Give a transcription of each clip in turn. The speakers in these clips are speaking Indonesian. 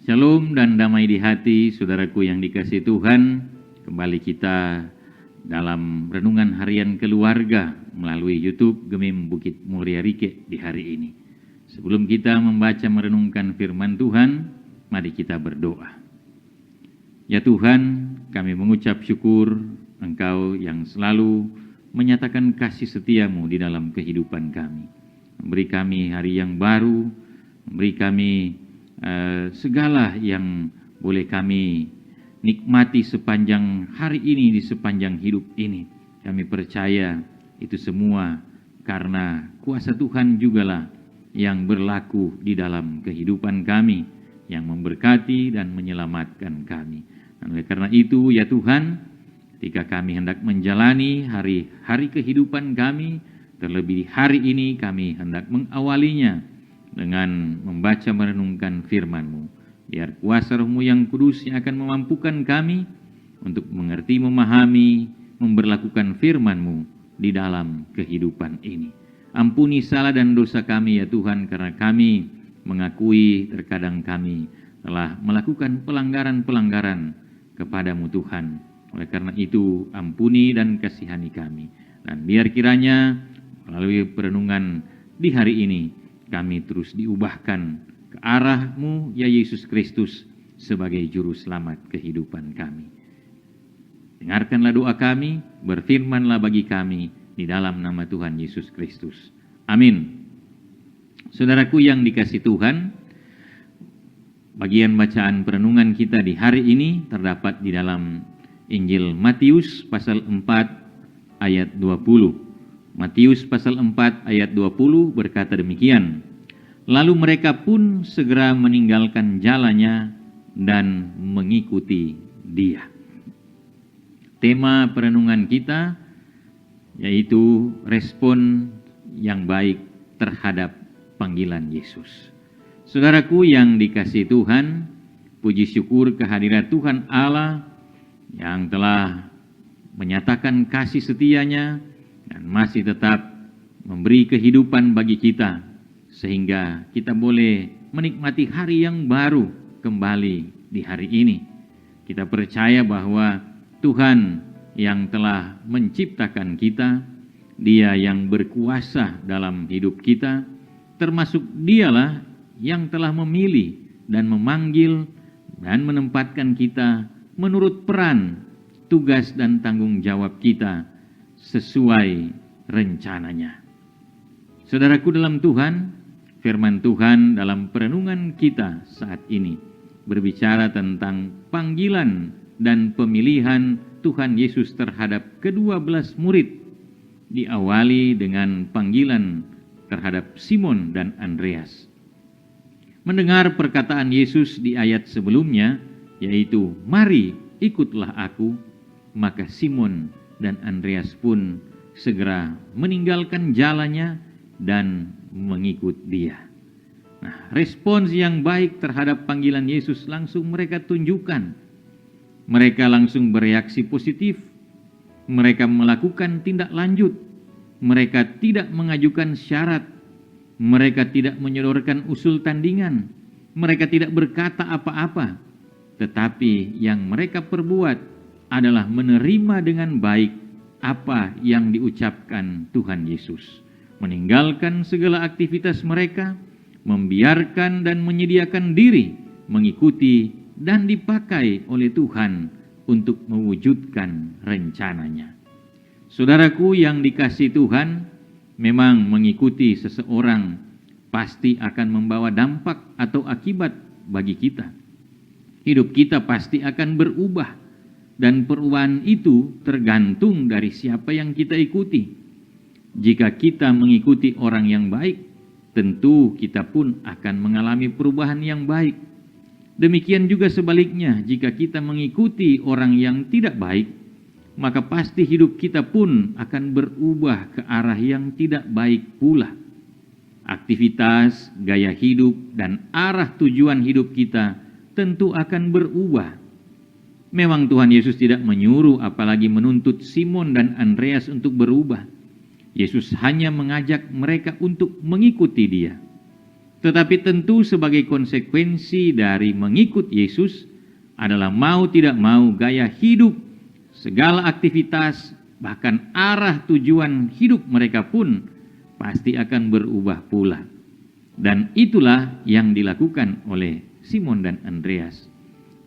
Shalom dan damai di hati, saudaraku yang dikasihi Tuhan. Kembali kita dalam renungan harian keluarga melalui YouTube Gemim Bukit Mulia Rike di hari ini. Sebelum kita membaca merenungkan firman Tuhan, mari kita berdoa. Ya Tuhan, kami mengucap syukur Engkau yang selalu menyatakan kasih setiamu di dalam kehidupan kami. Memberi kami hari yang baru, memberi kami segala yang boleh kami nikmati sepanjang hari ini, di sepanjang hidup ini. Kami percaya itu semua karena kuasa Tuhan jugalah yang berlaku di dalam kehidupan kami, yang memberkati dan menyelamatkan kami. Dan oleh karena itu ya Tuhan, ketika kami hendak menjalani hari-hari kehidupan kami, terlebih hari ini kami hendak mengawalinya dengan membaca merenungkan firman-Mu. Biar kuasa Roh-Mu yang kudus yang akan memampukan kami untuk mengerti, memahami, memberlakukan firman-Mu di dalam kehidupan ini. Ampuni salah dan dosa kami ya Tuhan, karena kami mengakui terkadang kami telah melakukan pelanggaran-pelanggaran kepadamu Tuhan. Oleh karena itu, ampuni dan kasihani kami. Dan biar kiranya melalui perenungan di hari ini, kami terus diubahkan ke arah-Mu ya Yesus Kristus sebagai juru selamat kehidupan kami. Dengarkanlah doa kami, berfirmanlah bagi kami di dalam nama Tuhan Yesus Kristus. Amin. Saudaraku yang dikasihi Tuhan, bagian bacaan perenungan kita di hari ini terdapat di dalam Injil Matius pasal 4 ayat 20. Matius pasal 4 ayat 20 berkata demikian. Lalu mereka pun segera meninggalkan jalannya dan mengikuti Dia. Tema perenungan kita yaitu respon yang baik terhadap panggilan Yesus. Saudaraku yang dikasihi Tuhan, puji syukur kehadirat Tuhan Allah yang telah menyatakan kasih setianya dan masih tetap memberi kehidupan bagi kita, sehingga kita boleh menikmati hari yang baru kembali di hari ini. Kita percaya bahwa Tuhan yang telah menciptakan kita, Dia yang berkuasa dalam hidup kita, termasuk Dialah yang telah memilih dan memanggil dan menempatkan kita menurut peran, tugas dan tanggung jawab kita sesuai rencananya. Saudaraku dalam Tuhan, firman Tuhan dalam perenungan kita saat ini berbicara tentang panggilan dan pemilihan Tuhan Yesus terhadap ke-12 murid, diawali dengan panggilan terhadap Simon dan Andreas. Mendengar perkataan Yesus di ayat sebelumnya, yaitu, "Mari, ikutlah aku," maka Simon dan Andreas pun segera meninggalkan jalannya dan mengikut Dia. Nah, respons yang baik terhadap panggilan Yesus langsung mereka tunjukkan. Mereka langsung bereaksi positif. Mereka melakukan tindak lanjut. Mereka tidak mengajukan syarat. Mereka tidak menyodorkan usul tandingan. Mereka tidak berkata apa-apa. Tetapi yang mereka perbuat adalah menerima dengan baik apa yang diucapkan Tuhan Yesus. Meninggalkan segala aktivitas mereka, membiarkan dan menyediakan diri, mengikuti dan dipakai oleh Tuhan untuk mewujudkan rencananya. Saudaraku yang dikasihi Tuhan, memang mengikuti seseorang pasti akan membawa dampak atau akibat bagi kita. Hidup kita pasti akan berubah. Dan perubahan itu tergantung dari siapa yang kita ikuti. Jika kita mengikuti orang yang baik, tentu kita pun akan mengalami perubahan yang baik. Demikian juga sebaliknya, jika kita mengikuti orang yang tidak baik, maka pasti hidup kita pun akan berubah ke arah yang tidak baik pula. Aktivitas, gaya hidup, dan arah tujuan hidup kita tentu akan berubah. Memang Tuhan Yesus tidak menyuruh apalagi menuntut Simon dan Andreas untuk berubah. Yesus hanya mengajak mereka untuk mengikuti Dia. Tetapi tentu sebagai konsekuensi dari mengikut Yesus adalah mau tidak mau gaya hidup, segala aktivitas, bahkan arah tujuan hidup mereka pun pasti akan berubah pula. Dan itulah yang dilakukan oleh Simon dan Andreas.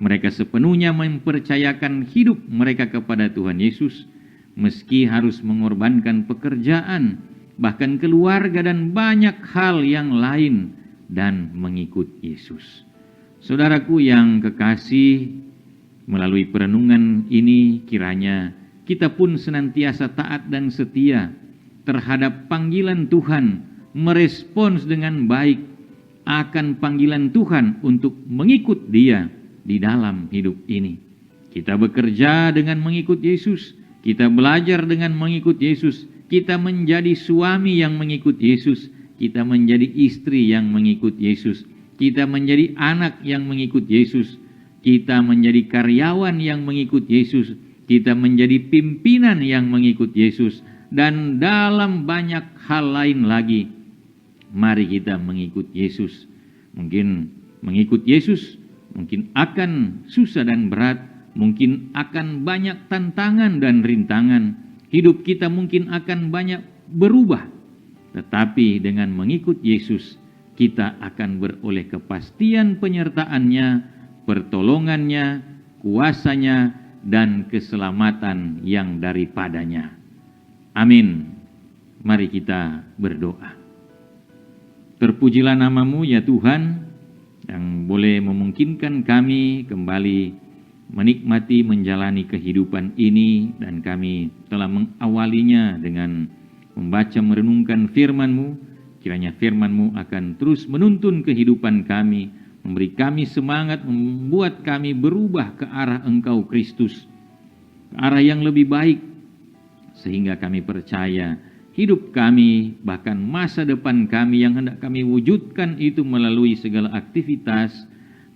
Mereka sepenuhnya mempercayakan hidup mereka kepada Tuhan Yesus, meski harus mengorbankan pekerjaan, bahkan keluarga dan banyak hal yang lain, dan mengikut Yesus. Saudaraku yang kekasih, melalui perenungan ini kiranya kita pun senantiasa taat dan setia terhadap panggilan Tuhan, merespons dengan baik akan panggilan Tuhan untuk mengikut Dia di dalam hidup ini. Kita bekerja dengan mengikut Yesus, kita belajar dengan mengikut Yesus, kita menjadi suami yang mengikut Yesus, kita menjadi istri yang mengikut Yesus, kita menjadi anak yang mengikut Yesus, kita menjadi karyawan yang mengikut Yesus, kita menjadi pimpinan yang mengikut Yesus, dan dalam banyak hal lain lagi. Mari kita mengikut Yesus. Mungkin mengikut Yesus mungkin akan susah dan berat, mungkin akan banyak tantangan dan rintangan. Hidup kita mungkin akan banyak berubah. Tetapi dengan mengikut Yesus, kita akan beroleh kepastian penyertaan-Nya, pertolongan-Nya, kuasa-Nya, dan keselamatan yang daripada-Nya. Amin. Mari kita berdoa. Terpujilah nama-Mu ya Tuhan, yang boleh memungkinkan kami kembali menikmati menjalani kehidupan ini, dan kami telah mengawalinya dengan membaca merenungkan firman-Mu. Kiranya firman-Mu akan terus menuntun kehidupan kami, memberi kami semangat, membuat kami berubah ke arah Engkau Kristus, ke arah yang lebih baik, sehingga kami percaya hidup kami, bahkan masa depan kami yang hendak kami wujudkan itu melalui segala aktivitas,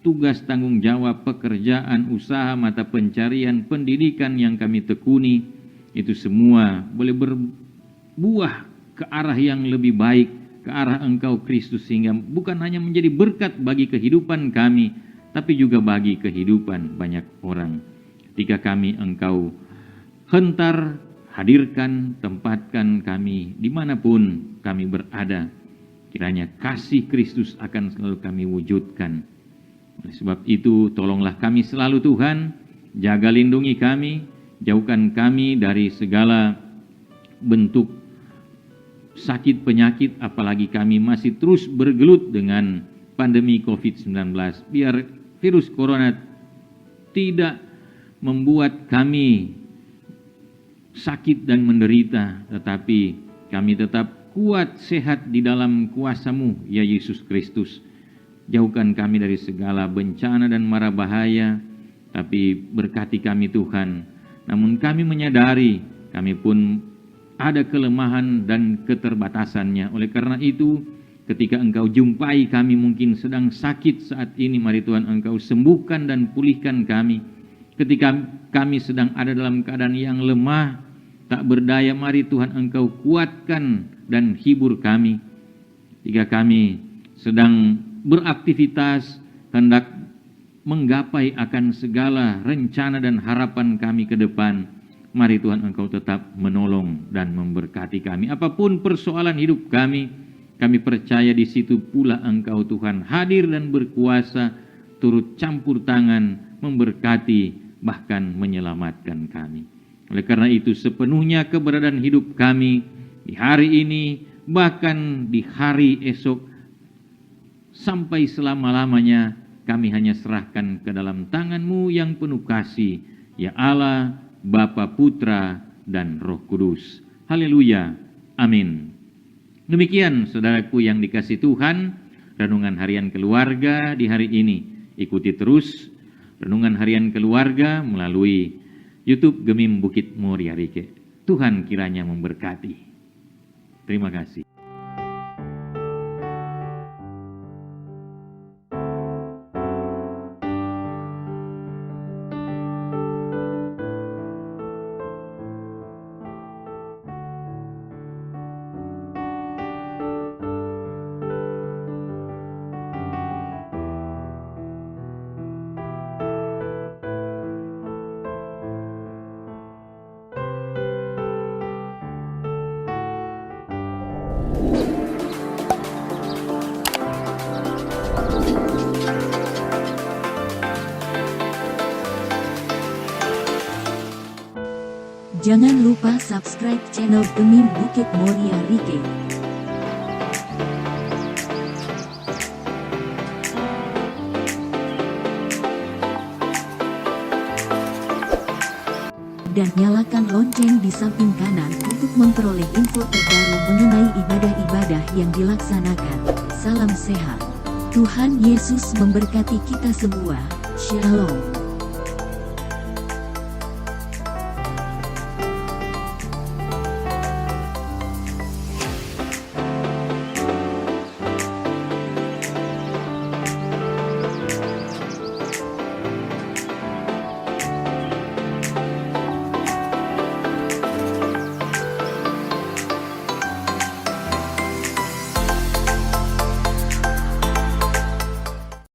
tugas, tanggung jawab, pekerjaan, usaha, mata pencarian, pendidikan yang kami tekuni, itu semua boleh berbuah ke arah yang lebih baik, ke arah Engkau Kristus, sehingga bukan hanya menjadi berkat bagi kehidupan kami, tapi juga bagi kehidupan banyak orang. Ketika kami Engkau hentar, hadirkan, tempatkan kami dimanapun kami berada, kiranya kasih Kristus akan selalu kami wujudkan. Oleh sebab itu, tolonglah kami selalu Tuhan, jaga lindungi kami, jauhkan kami dari segala bentuk sakit penyakit, apalagi kami masih terus bergelut dengan pandemi COVID-19. Biar virus corona tidak membuat kami sakit dan menderita, tetapi kami tetap kuat, sehat di dalam kuasa-Mu, ya Yesus Kristus. Jauhkan kami dari segala bencana dan mara bahaya, tapi berkati kami Tuhan. Namun kami menyadari kami pun ada kelemahan dan keterbatasannya. Oleh karena itu, ketika Engkau jumpai kami mungkin sedang sakit saat ini, mari Tuhan Engkau sembuhkan dan pulihkan kami. Ketika kami sedang ada dalam keadaan yang lemah, tak berdaya, mari Tuhan Engkau kuatkan dan hibur kami. Ketika kami sedang beraktivitas, hendak menggapai akan segala rencana dan harapan kami ke depan, mari Tuhan Engkau tetap menolong dan memberkati kami. Apapun persoalan hidup kami percaya di situ pula Engkau Tuhan hadir dan berkuasa, turut campur tangan, memberkati, bahkan menyelamatkan kami. Oleh karena itu, sepenuhnya keberadaan hidup kami di hari ini, bahkan di hari esok, sampai selama-lamanya, kami hanya serahkan ke dalam tangan-Mu yang penuh kasih, ya Allah, Bapa, Putra, dan Roh Kudus. Haleluya. Amin. Demikian saudaraku yang dikasihi Tuhan, renungan harian keluarga di hari ini. Ikuti terus renungan harian keluarga melalui YouTube Gemim Bukit Muria Rike. Tuhan kiranya memberkati. Terima kasih. Jangan lupa subscribe channel Gemim Bukit Moria Rike. Dan nyalakan lonceng di samping kanan untuk memperoleh info terbaru mengenai ibadah-ibadah yang dilaksanakan. Salam sehat. Tuhan Yesus memberkati kita semua. Shalom.